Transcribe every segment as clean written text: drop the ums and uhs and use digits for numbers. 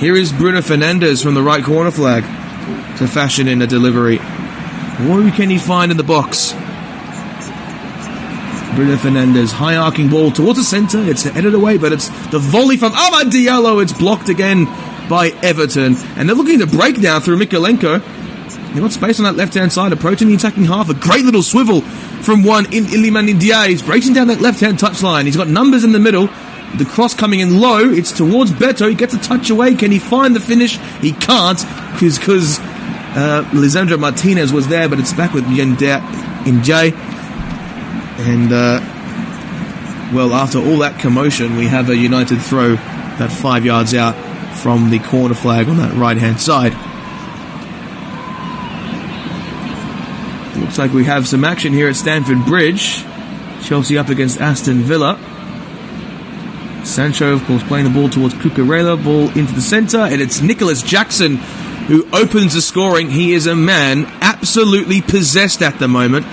Here is Bruno Fernandes from the right corner flag to fashion in a delivery. What can he find in the box? Bruno Fernandes, high arcing ball towards the centre. It's headed away, but it's the volley from Amad Diallo. It's blocked again by Everton. And they're looking to break now through Mikolenko. They've got space on that left-hand side, approaching the attacking half. A great little swivel from one in Iliman Ndiaye. He's breaking down that left-hand touchline. He's got numbers in the middle. The cross coming in low. It's towards Beto. He gets a touch away. Can he find the finish? He can't, because Lisandro Martinez was there, but it's back with Ndiaye. And, well, after all that commotion, we have a United throw that 5 yards out from the corner flag on that right-hand side. Looks like we have some action here at Stamford Bridge. Chelsea up against Aston Villa. Sancho, of course, playing the ball towards Cucurella. Ball into the centre, and it's Nicholas Jackson who opens the scoring. He is a man absolutely possessed at the moment,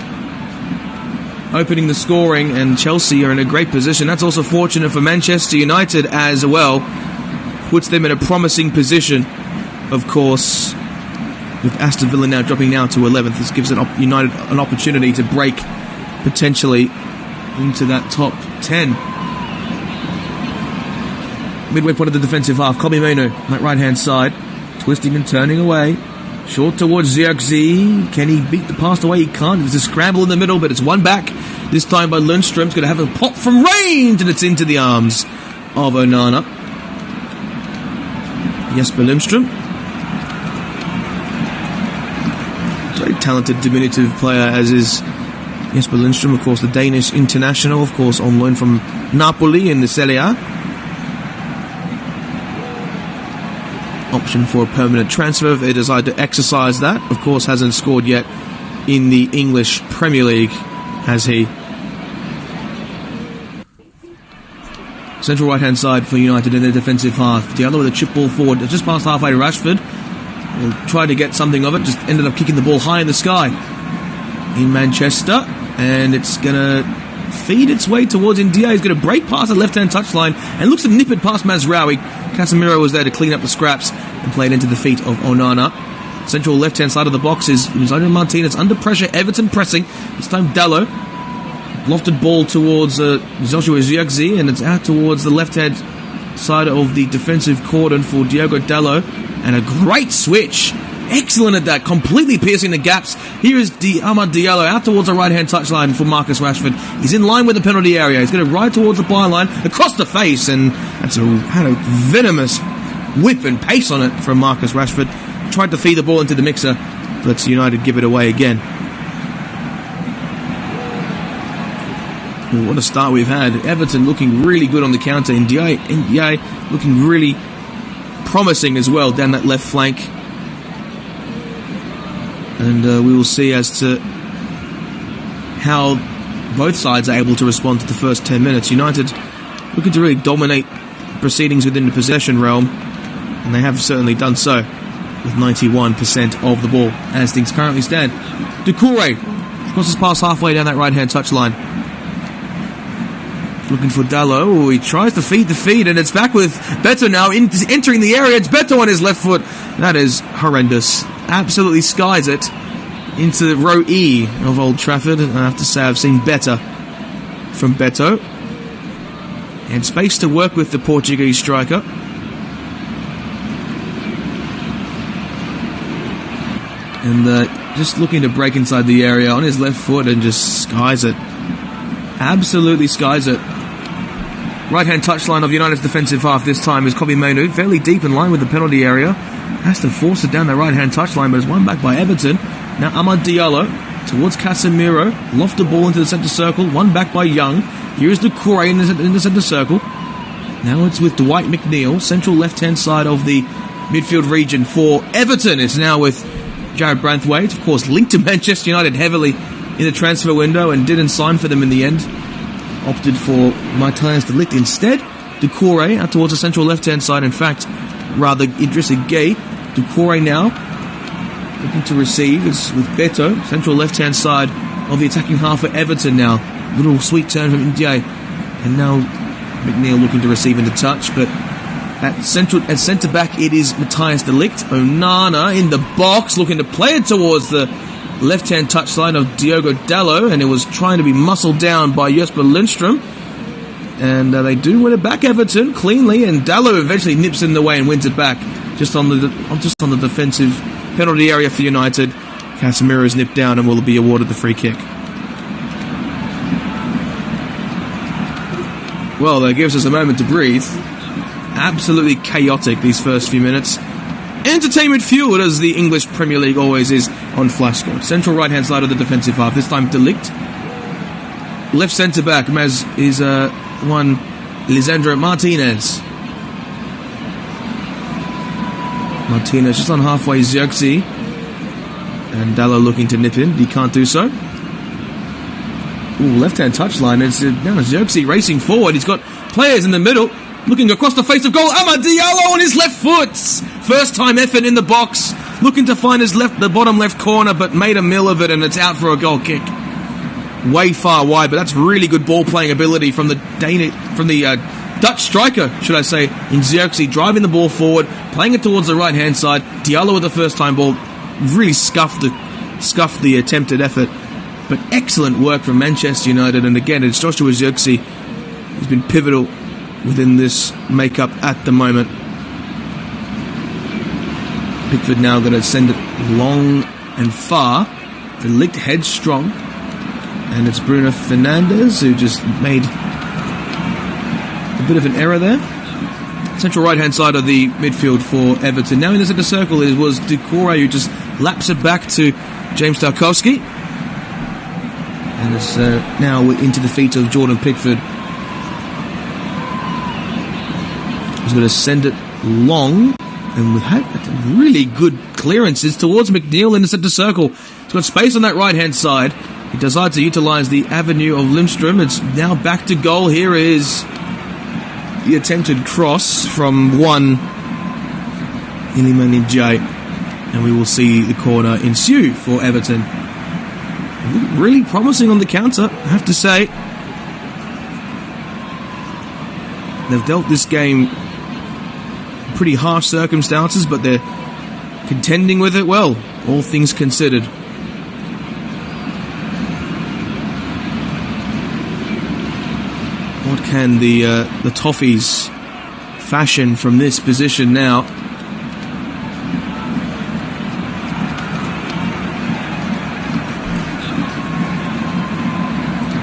opening the scoring, and Chelsea are in a great position. That's also fortunate for Manchester United as well. Puts them in a promising position, of course, with Aston Villa now dropping now to 11th. This gives United an opportunity to break potentially into that top 10. Midway point of the defensive half, Kobe Mainoo, that right-hand side, twisting and turning away. Short towards Zirkzee. Can he beat the pass away? He can't. There's a scramble in the middle, but it's one back. This time by Lundstrom's going to have a pop from range, and it's into the arms of Onana. Jesper Lundstrom. Very talented, diminutive player, as is Jesper Lundstrom, of course, the Danish international, of course, on loan from Napoli in the Serie A. Option for a permanent transfer if they decide to exercise that. Of course, hasn't scored yet in the English Premier League, has he? Central right-hand side for United in their defensive half. Diallo with a chip ball forward, just past halfway to Rashford. Will try to get something of it, just ended up kicking the ball high in the sky in Manchester, and it's going to feed its way towards Ndiaye. He's going to break past the left-hand touchline and looks to nip it past Mazraoui. Casemiro was there to clean up the scraps and play it into the feet of Onana. Central left-hand side of the box is Lisandro Martinez under pressure. Everton pressing. This time Dallo. Lofted ball towards Joshua Zirkzee, and it's out towards the left-hand side of the defensive cordon for Diogo Dallo. And a great switch. Excellent at that, completely piercing the gaps. Here is Amad Diallo out towards the right-hand touchline for Marcus Rashford. He's in line with the penalty area. He's going to ride towards the byline, across the face, and that's had a venomous whip and pace on it from Marcus Rashford. Tried to feed the ball into the mixer, but United give it away again. Well, what a start we've had. Everton looking really good on the counter. Ndiaye looking really promising as well down that left flank. And we will see as to how both sides are able to respond to the first 10 minutes. United looking to really dominate proceedings within the possession realm, and they have certainly done so with 91% of the ball as things currently stand. Doucouré crosses past halfway down that right-hand touchline. Looking for Dallo. Oh, he tries to feed the feed, and it's back with Beto now entering the area. It's Beto on his left foot. That is horrendous. Absolutely skies it into row E of Old Trafford. And I have to say I've seen better from Beto. And space to work with the Portuguese striker. And just looking to break inside the area on his left foot and just skies it. Absolutely skies it. Right-hand touchline of United's defensive half this time is Kobe Mainoo, fairly deep in line with the penalty area. Has to force it down the right-hand touchline, but it's won back by Everton. Now Amad Diallo towards Casemiro. Loft the ball into the centre circle. Won back by Young. Here's Doucouré in the centre circle. Now it's with Dwight McNeil, central left-hand side of the midfield region for Everton. It's now with Jared Branthwaite, of course, linked to Manchester United heavily in the transfer window and didn't sign for them in the end. Opted for Matthias de Ligt instead. Doucouré out towards the central left-hand side. In fact, rather Idrissa Gueye. Doucouré now looking to receive. It's with Beto, central left-hand side of the attacking half for Everton now. Little sweet turn from Ndiaye. And now McNeil looking to receive into touch, but At centre back, it is Matthias de Ligt. Onana in the box, looking to play it towards the left-hand touchline of Diogo Dalot, and it was trying to be muscled down by Jesper Lindström. And they do win it back, Everton, cleanly, and Dalot eventually nips in the way and wins it back, just on the defensive penalty area for United. Casemiro is nipped down and will be awarded the free kick. Well, that gives us a moment to breathe. Absolutely chaotic these first few minutes. Entertainment fueled, as the English Premier League always is on Flashco. Central right-hand side of the defensive half, this time de Ligt. Left centre-back is Lisandro Martinez. Martinez just on halfway, Xerxes. And Dalot looking to nip in, he can't do so. Ooh, left-hand touchline, it's now Xerxes racing forward, he's got players in the middle. Looking across the face of goal, Amad Diallo on his left foot. First time effort in the box. Looking to find the bottom left corner, but made a mill of it, and it's out for a goal kick. Way far wide, but that's really good ball playing ability from the Dutch striker, should I say, in Xerxes, driving the ball forward, playing it towards the right hand side. Diallo with the first time ball really scuffed the attempted effort, but excellent work from Manchester United. And again, it's Joshua Xerxes who's been pivotal within this makeup at the moment. Pickford now going to send it long and far. De Ligt headstrong, and it's Bruno Fernandes who just made a bit of an error there. Central right hand side of the midfield for Everton. Now in the centre circle it was Doucouré who just laps it back to James Tarkowski, and it's now into the feet of Jordan Pickford. He's going to send it long, and with really good clearances towards McNeil in the centre circle. He's got space on that right-hand side. He decides to utilise the avenue of Lindström. It's now back to goal. Here is the attempted cross from one Iliman Ndiaye, and we will see the corner ensue for Everton. Really promising on the counter, I have to say. They've dealt this game pretty harsh circumstances, but they're contending with it well, all things considered. What can the Toffees fashion from this position now?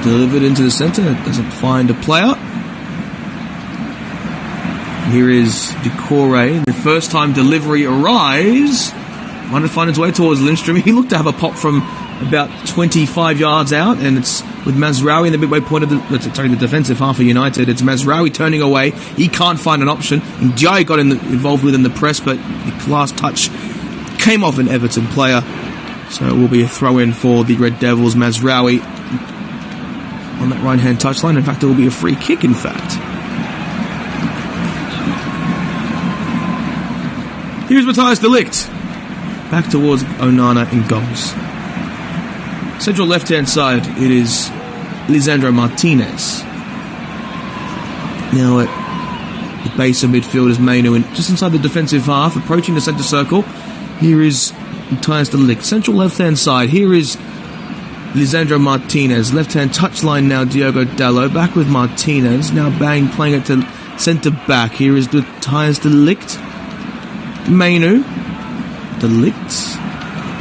Delivered into the centre, doesn't find a player. Here is Doucouré. The first time delivery arrives. Wanted to find its way towards Lindström. He looked to have a pop from about 25 yards out, and it's with Mazraoui in the midway point of the defensive half of United. It's Mazraoui turning away. He can't find an option. And Ndiaye got involved within the press, but the last touch came off an Everton player. So it will be a throw-in for the Red Devils. Mazraoui on that right-hand touchline. In fact, it will be a free kick, in fact. Here's Matthias de Ligt. Back towards Onana in goals. Central left-hand side, it is Lisandro Martinez. Now at the base of midfield is Mainu, and just inside the defensive half, approaching the centre circle, here is Matthias de Ligt. Central left-hand side, here is Lisandro Martinez. Left-hand touchline now, Diogo Dalot. Back with Martinez. Now Bang playing it to centre-back. Here is Matthias de Ligt. Mainu, de Ligt.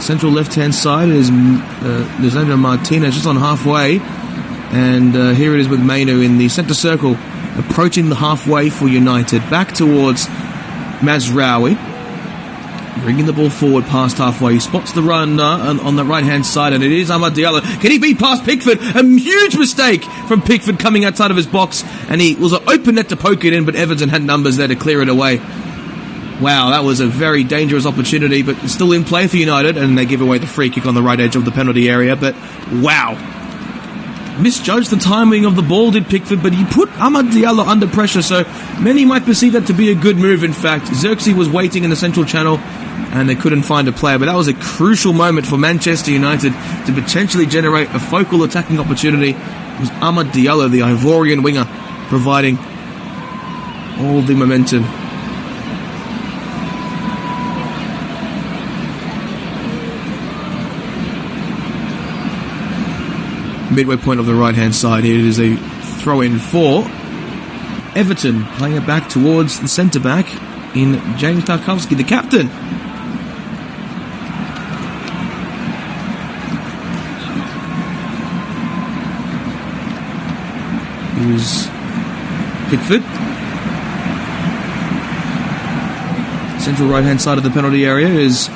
Central left-hand side is Lisandro Martinez just on halfway, and here it is with Mainu in the centre circle, approaching the halfway for United. Back towards Mazraoui, bringing the ball forward past halfway. He spots the run on the right-hand side, and it is Amad Diallo. Can he beat past Pickford? A huge mistake from Pickford coming outside of his box, and he was an open net to poke it in, but Everton had numbers there to clear it away. Wow, that was a very dangerous opportunity, but still in play for United, and they give away the free kick on the right edge of the penalty area. But wow, misjudged the timing of the ball, did Pickford, but he put Amad Diallo under pressure, so many might perceive that to be a good move. In fact, Xerxes was waiting in the central channel, and they couldn't find a player, but that was a crucial moment for Manchester United to potentially generate a focal attacking opportunity. It was Amad Diallo, the Ivorian winger, providing all the momentum midway point of the right-hand side. Here it is a throw-in for Everton, playing it back towards the centre-back in James Tarkowski, the captain. Here's Pickford. Central right-hand side of the penalty area is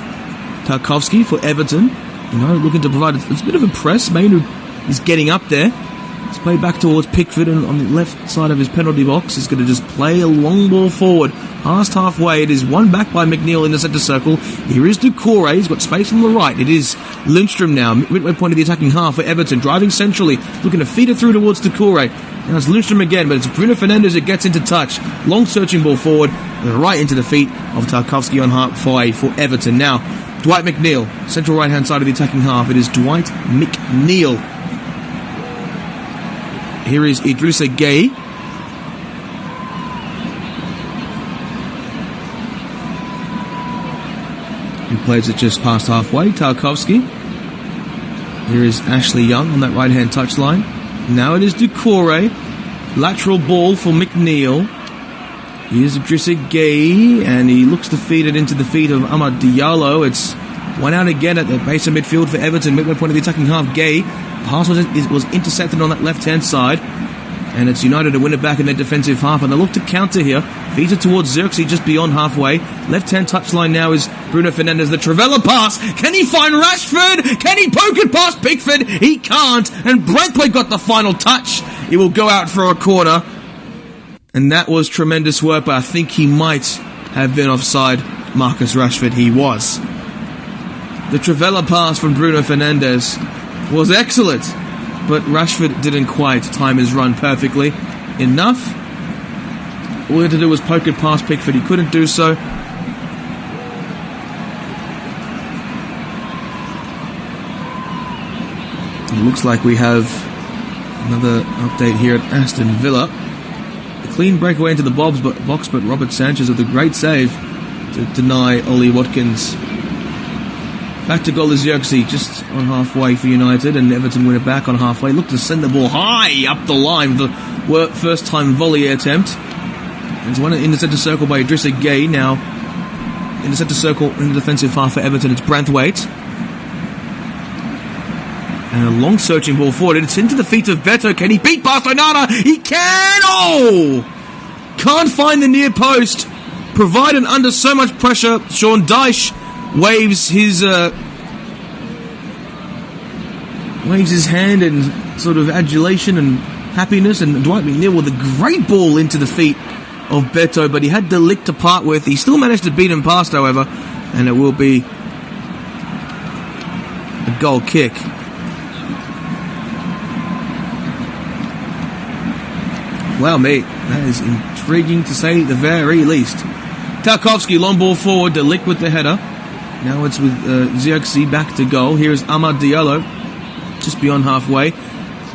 Tarkowski for Everton. Looking to provide a bit of a press. Mainu is getting up there. It's played back towards Pickford, and on the left side of his penalty box is going to just play a long ball forward. Past halfway, it is won back by McNeil in the centre circle. Here is Doucouré. He's got space on the right. It is Lundstrom now, midway point of the attacking half for Everton, driving centrally, looking to feed it through towards Doucouré. Now it's Lundstrom again, but it's Bruno Fernandes that gets into touch. Long searching ball forward, right into the feet of Tarkowski on halfway for Everton. Now, Dwight McNeil, central right-hand side of the attacking half. It is Dwight McNeil. Here is Idrissa Gueye. He plays it just past halfway. Tarkowski. Here is Ashley Young on that right-hand touchline. Now it is Doucouré. Lateral ball for McNeil. Here's Idrissa Gueye, and he looks to feed it into the feet of Amad Diallo. It's one out again at the base of midfield for Everton, midway point of the attacking half. Gueye, pass was intercepted on that left-hand side, and it's United to win it back in their defensive half, and they look to counter here. Feeds it towards Xerxes just beyond halfway. Left-hand touchline now is Bruno Fernandes. The Trivela pass. Can he find Rashford? Can he poke it past Pickford? He can't, and Braithwaite got the final touch. It will go out for a corner. And that was tremendous work, but I think he might have been offside. Marcus Rashford, he was. The Trivela pass from Bruno Fernandes was excellent, but Rashford didn't quite time his run perfectly enough. All he had to do was poke it past Pickford. He couldn't do so. It looks like we have another update here at Aston Villa. Clean breakaway into the box, but Robert Sanchez with a great save to deny Ollie Watkins. Back to goal is Xerxes, just on halfway for United, and Everton win it back on halfway. Look to send the ball high up the line with the first time volley attempt. It's one in the centre circle by Idrissa Gueye. Now in the centre circle in the defensive half for Everton, it's Braithwaite. And a long searching ball forward. It's into the feet of Beto. Can he beat past Onana? He can! Oh! Can't find the near post. Provided under so much pressure, Sean Dyche waves his hand in sort of adulation and happiness. And Dwight McNeil with a great ball into the feet of Beto, but he had De Ligt to part with. He still managed to beat him past, however, and it will be a goal kick. Wow, mate, that is intriguing to say the very least. Tarkowski, long ball forward, De Ligt with the header. Now it's with Xerxes back to goal. Here is Amad Diallo, just beyond halfway.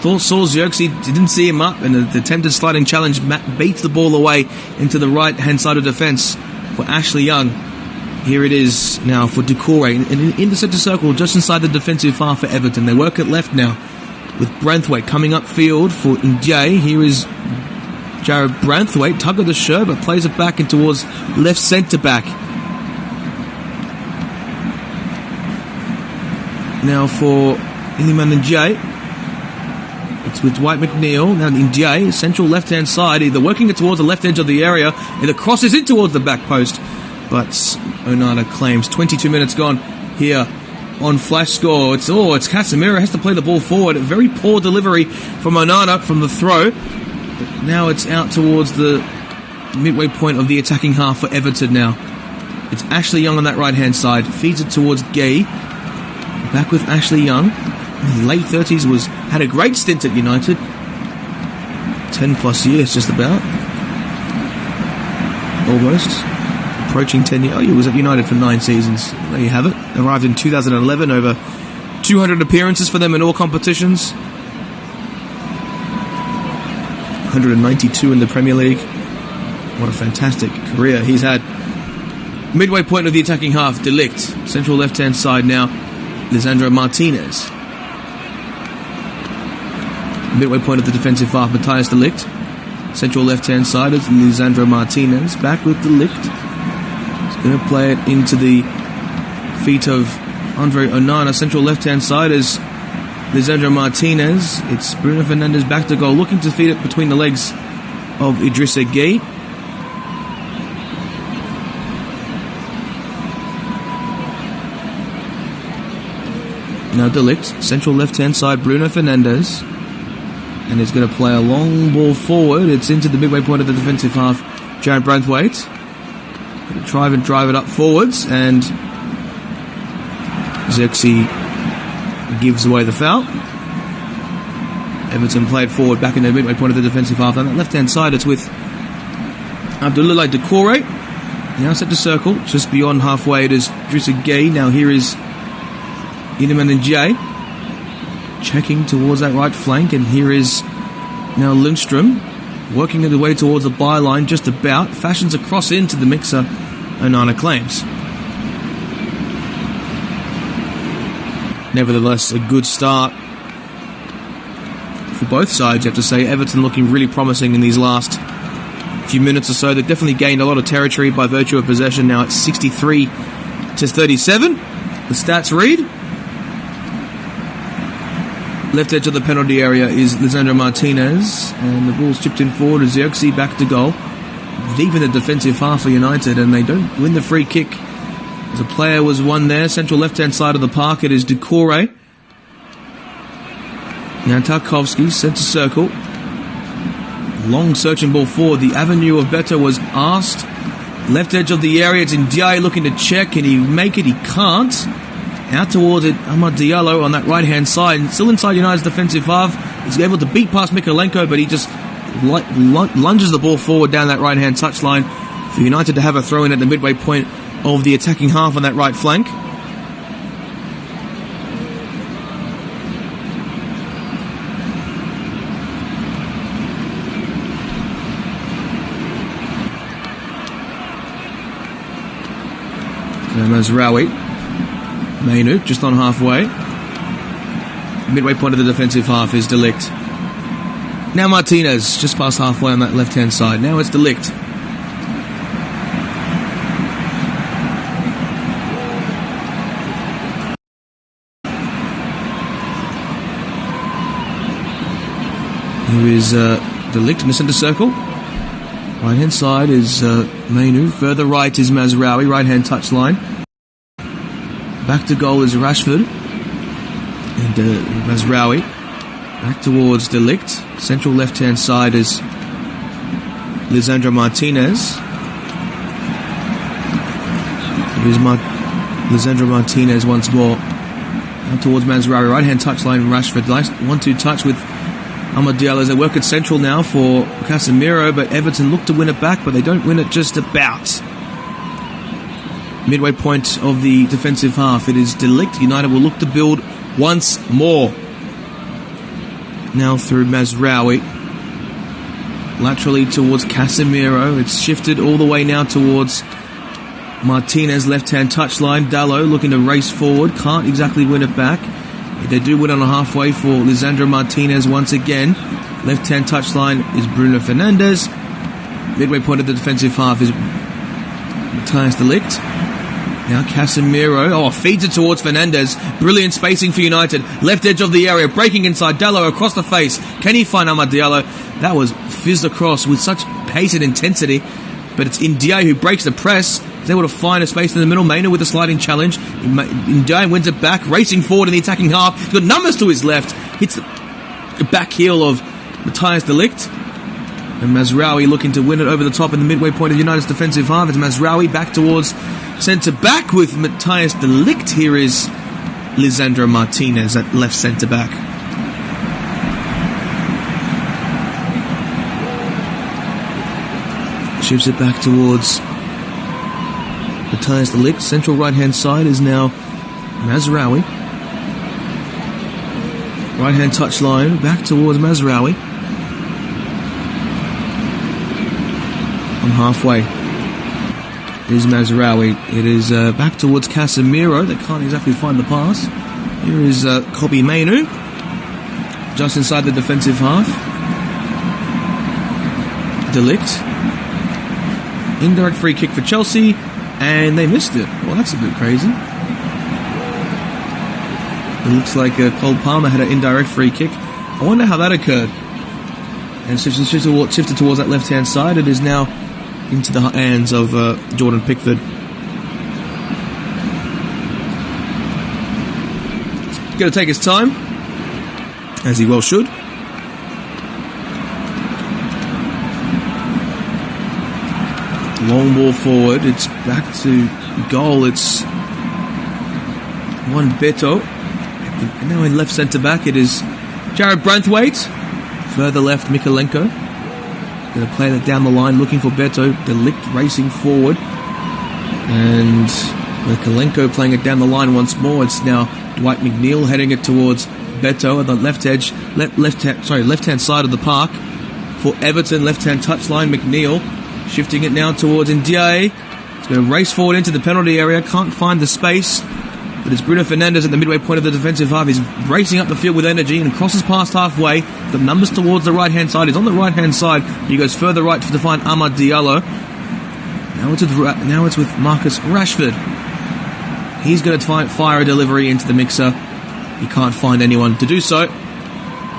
Saw Xerxes, didn't see him up, and the attempted sliding challenge beats the ball away into the right-hand side of defence for Ashley Young. Here it is now for Doucouré, in the centre circle, just inside the defensive half for Everton. They work it left now, with Braithwaite coming upfield for Ndiaye. Here is Jared Braithwaite, tug of the shirt, but plays it back in towards left centre-back. Now for Iliman Ndiaye. It's with Dwight McNeil. Now Ndiaye, central left-hand side, either working it towards the left edge of the area, either crosses in towards the back post. But Onana claims 22 minutes gone here on Flash Score. It's Casemiro has to play the ball forward. A very poor delivery from Onana from the throw. But now it's out towards the midway point of the attacking half for Everton now. It's Ashley Young on that right-hand side. Feeds it towards Gueye. Back with Ashley Young. In his late 30s, had a great stint at United. 10 plus years just about. Almost. Approaching 10 years. Oh, he was at United for 9 seasons. There you have it. Arrived in 2011, over 200 appearances for them in all competitions. 192 in the Premier League. What a fantastic career he's had. Midway point of the attacking half, De Ligt. Central left-hand side now, Lisandro Martinez. Midway point of the defensive half, Matthias de Ligt. Central left-hand side is Lisandro Martinez. Back with de Ligt. He's going to play it into the feet of Andre Onana. Central left-hand side is Lisandro Martinez. It's Bruno Fernandes back to goal, looking to feed it between the legs of Idrissa Gueye. Now de Ligt, central left-hand side, Bruno Fernandes. And he's going to play a long ball forward. It's into the midway point of the defensive half, Jared Branthwaite. Going to try and drive it up forwards, and Xerxes gives away the foul. Everton played forward back in the midway point of the defensive half. On that left-hand side, it's with Abdoulaye Doucouré. Now set to circle, just beyond halfway. It is Idrissa Gueye. Now here is Iliman Ndiaye checking towards that right flank, and here is now Lindstrom working his way towards the byline, just about fashions a cross into the mixer. Onana claims. Nevertheless, a good start for both sides, you have to say. Everton looking really promising in these last few minutes or so. They've definitely gained a lot of territory by virtue of possession. Now it's 63-37. The stats read: left edge of the penalty area is Lisandro Martinez, and the ball's chipped in forward as Xerxes back to goal. Deep in the defensive half for United, and they don't win the free kick. As a player was won there, central left-hand side of the park, it is Doucouré. Now Tarkowski, centre circle. Long searching ball forward. The avenue of better was asked. Left edge of the area, it's Ndiaye looking to check. Can he make it? He can't. Out towards it, Amad Diallo on that right-hand side. Still inside United's defensive half. He's able to beat past Mikolenko, but he just lunges the ball forward down that right-hand touchline for United to have a throw-in at the midway point of the attacking half on that right flank. Mazraoui. Mainu, just on halfway. Midway point of the defensive half is de Ligt. Now Martinez, just past halfway on that left-hand side. Now it's de Ligt. Here is de Ligt in the centre circle. Right-hand side is Mainu. Further right is Mazraoui, right-hand touchline. Back to goal is Rashford. And Mazraoui back towards de Ligt. Central left-hand side is Lisandro Martinez. Here's Lisandro Martinez once more. Now towards Mazraoui. Right-hand touchline, Rashford. Nice 1-2 touch with Amad Diallo as they work at central now for Casemiro, but Everton look to win it back, but they don't win it just about. Midway point of the defensive half, it is de Ligt. United will look to build once more. Now through Mazraoui. Laterally towards Casemiro. It's shifted all the way now towards Martinez, left-hand touchline. Dallo looking to race forward. Can't exactly win it back. They do win on a halfway for Lisandro Martinez once again. Left-hand touchline is Bruno Fernandes. Midway point of the defensive half is Matthias de Ligt. Now Casemiro, feeds it towards Fernandes. Brilliant spacing for United. Left edge of the area, breaking inside. Dallo across the face. Can he find Amad Diallo? That was fizzed across with such pace and intensity. But it's Ndiaye who breaks the press. He's able to find a space in the middle. Mainu with a sliding challenge. Ndiaye wins it back, racing forward in the attacking half. He's got numbers to his left. Hits the back heel of Matthias de Ligt. And Mazraoui looking to win it over the top in the midway point of United's defensive half. It's Mazraoui back towards centre-back with Matthias de Ligt. Here is Lisandro Martinez at left centre-back. Shifts it back towards Matthias de Ligt. Central right-hand side is now Mazraoui. Right-hand touchline, back towards Mazraoui. On halfway is Mazraoui. It is back towards Casemiro. They can't exactly find the pass. Here is Kobbie Mainu. just inside the defensive half. De Ligt. Indirect free kick for Chelsea, and they missed it. Well, that's a bit crazy. It looks like Cole Palmer had an indirect free kick. I wonder how that occurred. And shifted towards that left-hand side. It is now into the hands of Jordan Pickford. He's going to take his time, as he well should. Long ball forward. It's back to goal. It's Juan Beto. And now in left centre back, it is Jared Branthwaite. Further left, Mikalenko. Going to play that down the line, looking for Beto. De Ligt racing forward. And Mikalenko playing it down the line once more. It's now Dwight McNeil heading it towards Beto at the left-hand side of the park. For Everton, left-hand touchline, McNeil. Shifting it now towards Ndiaye. He's going to race forward into the penalty area. Can't find the space. But it's Bruno Fernandes at the midway point of the defensive half. He's racing up the field with energy and crosses past halfway. The numbers towards the right-hand side. He's on the right-hand side. He goes further right to find Amad Diallo. Now it's with Marcus Rashford. He's going to fire a delivery into the mixer. He can't find anyone to do so.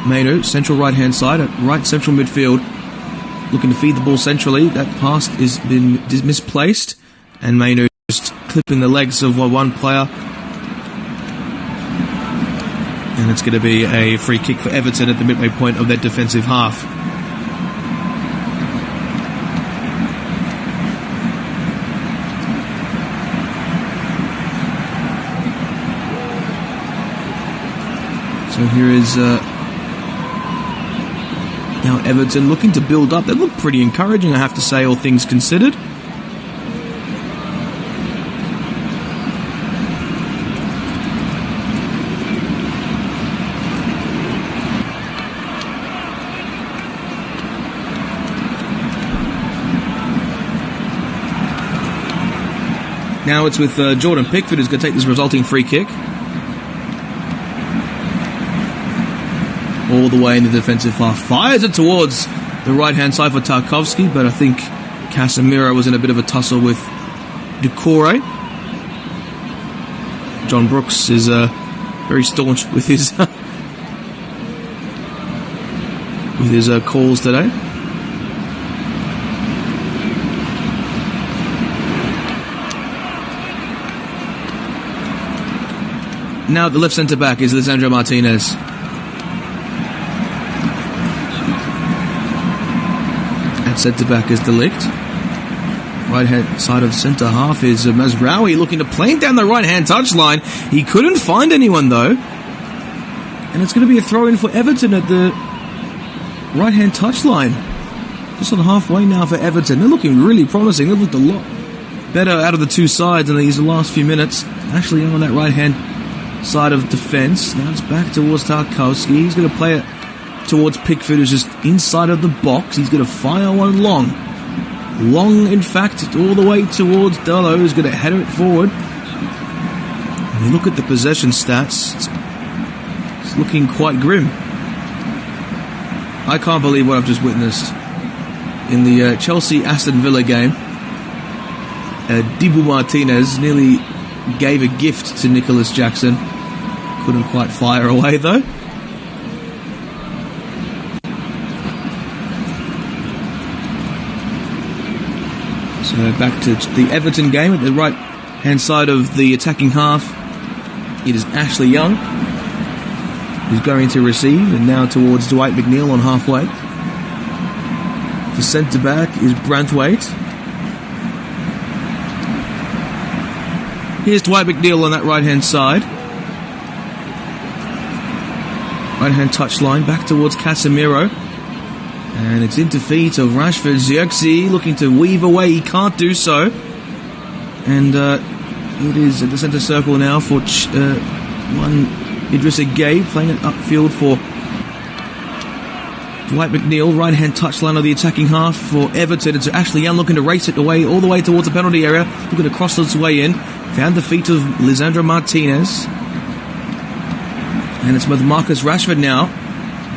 Mainu, central right-hand side, at right central midfield. Looking to feed the ball centrally. That pass is misplaced. And Mainu just clipping the legs of one player. And it's going to be a free kick for Everton at the midway point of their defensive half. So here is now Everton looking to build up. They look pretty encouraging, I have to say, all things considered. Now it's with Jordan Pickford, who's going to take this resulting free kick. All the way in the defensive half. Fires it towards the right-hand side for Tarkowski, but I think Casemiro was in a bit of a tussle with Doucouré. John Brooks is very staunch with his calls today. Now the left centre-back is Lisandro Martinez. At centre-back is De Ligt. Right-hand side of centre-half is Mazraoui looking to play down the right-hand touchline. He couldn't find anyone, though. And it's going to be a throw-in for Everton at the right-hand touchline. Just on halfway now for Everton. They're looking really promising. They've looked a lot better out of the two sides in these last few minutes. Actually on that right-hand side of defence. Now it's back towards Tarkowski. He's going to play it towards Pickford, who's just inside of the box. He's going to fire one long. Long, in fact, all the way towards Dallo, who's going to header it forward. And you look at the possession stats, it's looking quite grim. I can't believe what I've just witnessed in the Chelsea-Aston Villa game. Dibu Martinez nearly gave a gift to Nicholas Jackson. Couldn't quite fire away, though. So back to the Everton game at the right-hand side of the attacking half. It is Ashley Young who's going to receive, and now towards Dwight McNeil on halfway. The centre-back is Branthwaite. Here's Dwight McNeil on that right-hand side. Right-hand touchline, back towards Casemiro. And it's into feet of Rashford. Zirkzee looking to weave away. He can't do so. And it is at the centre circle now for Idrissa Gueye, playing it upfield for Dwight McNeil. Right-hand touchline of the attacking half for Everton. It's Ashley Young looking to race it away all the way towards the penalty area. Looking to cross its way in. Found the feet of Lisandro Martinez. And it's with Marcus Rashford now.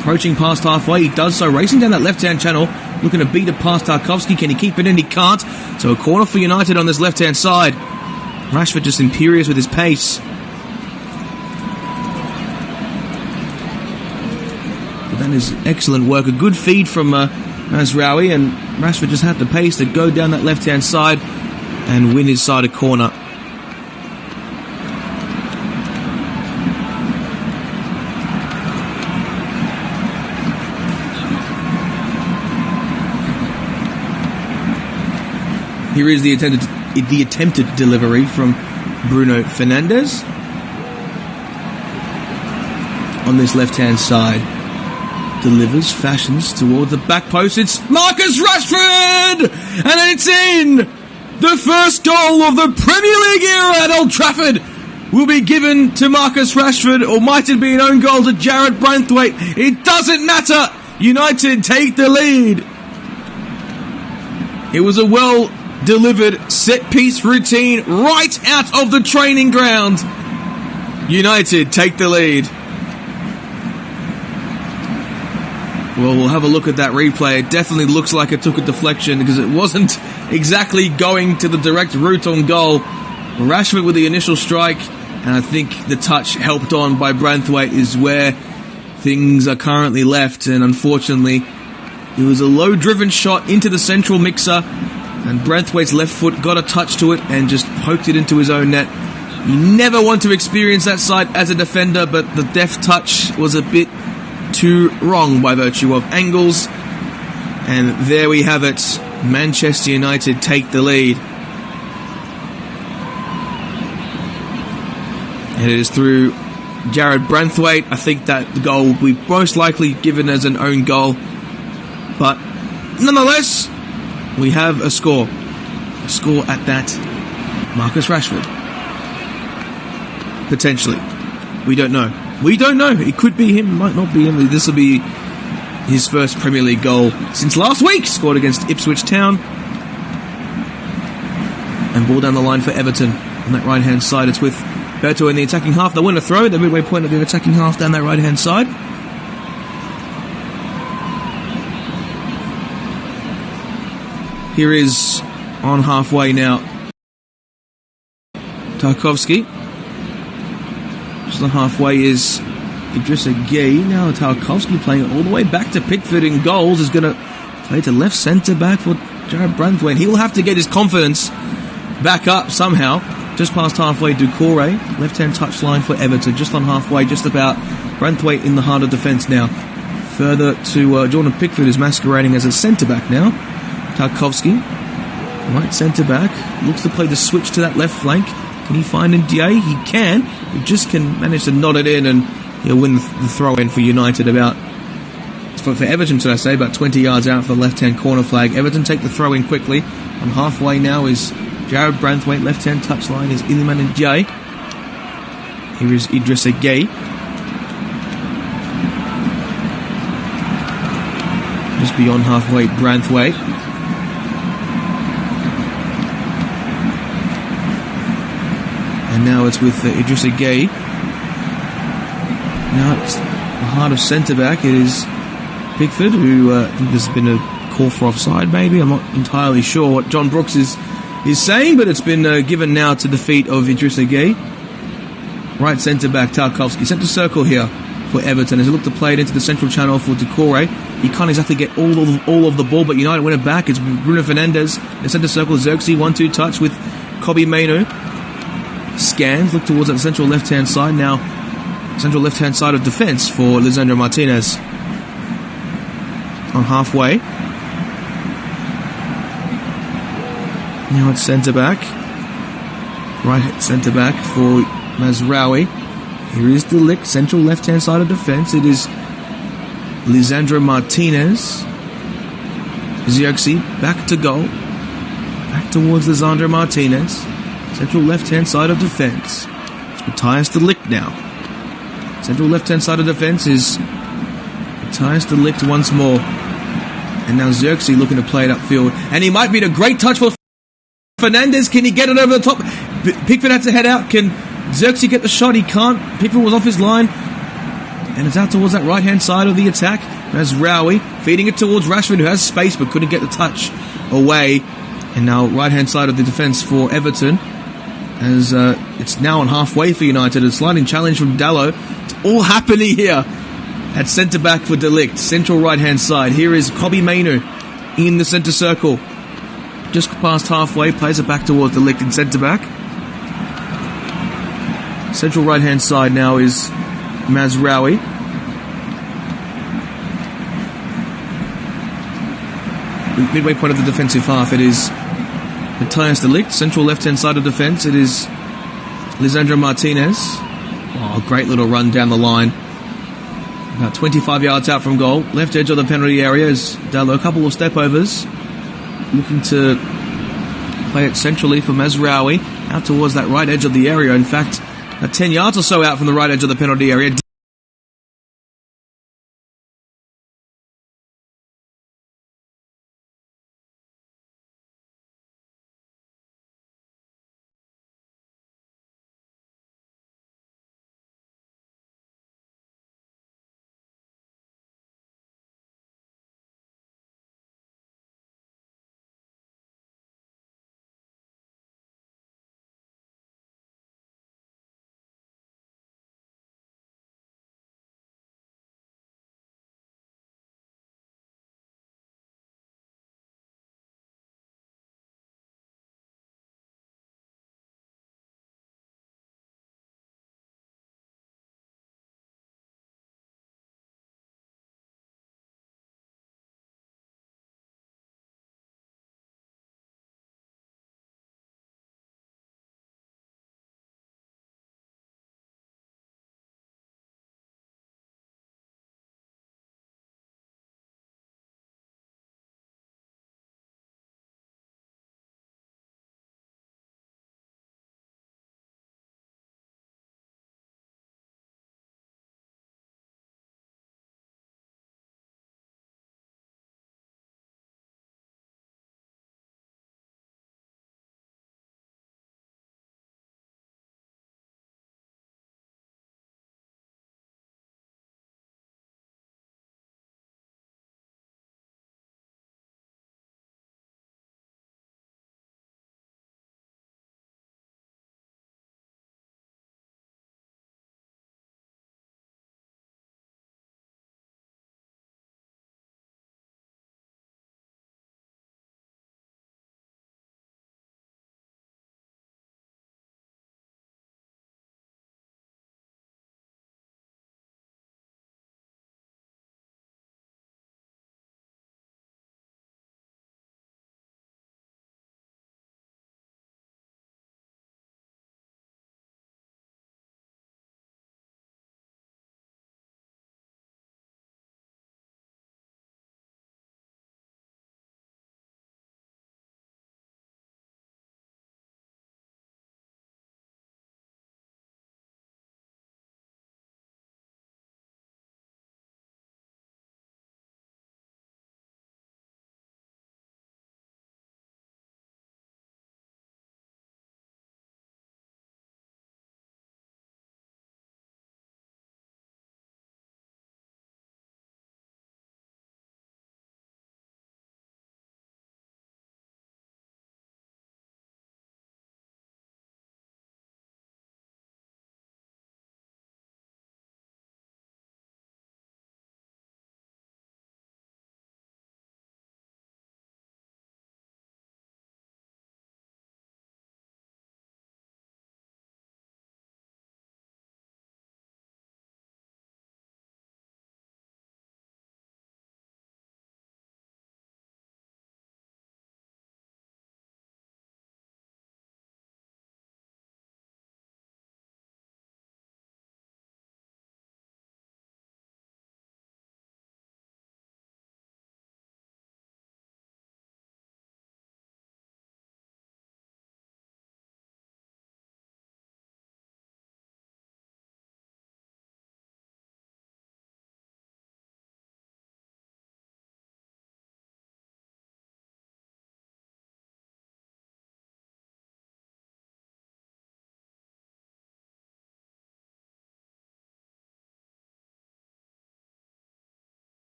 Approaching past halfway, he does so, racing down that left-hand channel, looking to beat it past Tarkovsky. Can he keep it in? He can't. So a corner for United on this left-hand side. Rashford just imperious with his pace. But that is excellent work. A good feed from Mazraoui, and Rashford just had the pace to go down that left-hand side and win his side a corner. Here is the attempted delivery from Bruno Fernandes on this left-hand side. Delivers, fashions towards the back post. It's Marcus Rashford! And it's in! The first goal of the Premier League era at Old Trafford will be given to Marcus Rashford, or might it be an own goal to Jarrad Branthwaite? It doesn't matter! United take the lead. It was a well-delivered set-piece routine right out of the training ground. United take the lead. Well, we'll have a look at that replay. It definitely looks like it took a deflection because it wasn't exactly going to the direct route on goal. Rashford with the initial strike, and I think the touch helped on by Branthwaite is where things are currently left. And unfortunately, it was a low-driven shot into the central mixer, and Branthwaite's left foot got a touch to it and just poked it into his own net. You never want to experience that side as a defender, but the deft touch was a bit too wrong by virtue of angles. And there we have it. Manchester United take the lead. And it is through Jarrad Branthwaite. I think that the goal will be most likely given as an own goal. But nonetheless, we have a score. A score at that. Marcus Rashford. Potentially. We don't know. We don't know. It could be him, might not be him. This will be his first Premier League goal since last week. Scored against Ipswich Town. And ball down the line for Everton. On that right-hand side, it's with Berto in the attacking half. They win a throw. The midway point of the attacking half down that right-hand side. Here is on halfway now Tarkovsky. Just on halfway is Idrissa Gueye. Now Tarkovsky playing it all the way back to Pickford in goals. Is going to play to left centre back for Jarrad Branthwaite. He will have to get his confidence back up somehow. Just past halfway, Doucouré. Left-hand touchline for Everton. Just on halfway, just about. Branthwaite in the heart of defence now. Further to Jordan Pickford is masquerading as a centre back now. Tarkovsky, right centre back. Looks to play the switch to that left flank. Can he find Ndiaye? He can. He just can manage to nod it in, and he'll win the throw-in for United for Everton, should I say, about 20 yards out for the left-hand corner flag. Everton take the throw-in quickly. On halfway now is Jarrad Branthwaite. Left-hand touchline is Iliman Ndiaye. Here is Idrissa Gueye. Just beyond halfway, Branthwaite. And now it's with Idrissa Gueye. Now it's the heart of centre-back. It is Pickford, who I think there's been a call for offside, maybe. I'm not entirely sure what John Brooks is saying, but it's been given now to the feet of Idrissa Gueye. Right centre-back, Tarkovsky. Centre circle here for Everton as he looked to play it into the central channel for Doucouré. He can't exactly get all of the ball, but United win it back. It's Bruno Fernandes. The centre circle, Xerxes, 1-2 touch with Kobbie Mainoo. Scans, look towards that central left-hand side now. Central left-hand side of defence for Lisandro Martinez. On halfway. Now it's centre-back. Right centre-back for Mazraoui. Here is De Ligt, central left-hand side of defence. It is Lisandro Martinez. Xerxes, back to goal. Back towards Lisandro Martinez. Central left-hand side of defence. It's Matthijs De Ligt now. Central left-hand side of defence is Matthijs De Ligt once more. And now Xerxes looking to play it upfield. And he might be a great touch for Fernandes. Can he get it over the top? Pickford had to head out. Can Xerxes get the shot? He can't. Pickford was off his line. And it's out towards that right-hand side of the attack. As Rowie feeding it towards Rashford, who has space but couldn't get the touch away. And now right-hand side of the defence for Everton. As it's now on halfway for United. A sliding challenge from Dallo. It's all happening here at centre-back for De Ligt. Central right-hand side. Here is Kobbie Mainoo in the centre circle. Just past halfway. Plays it back towards De Ligt in centre-back. Central right-hand side now is Mazraoui. Midway point of the defensive half, it is Matthias De Ligt. Central left-hand side of defence, it is Lisandro Martinez. Oh, great little run down the line. About 25 yards out from goal. Left edge of the penalty area is Dallo. A couple of step-overs. Looking to play it centrally for Mazraoui. Out towards that right edge of the area. In fact, 10 yards or so out from the right edge of the penalty area.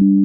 you.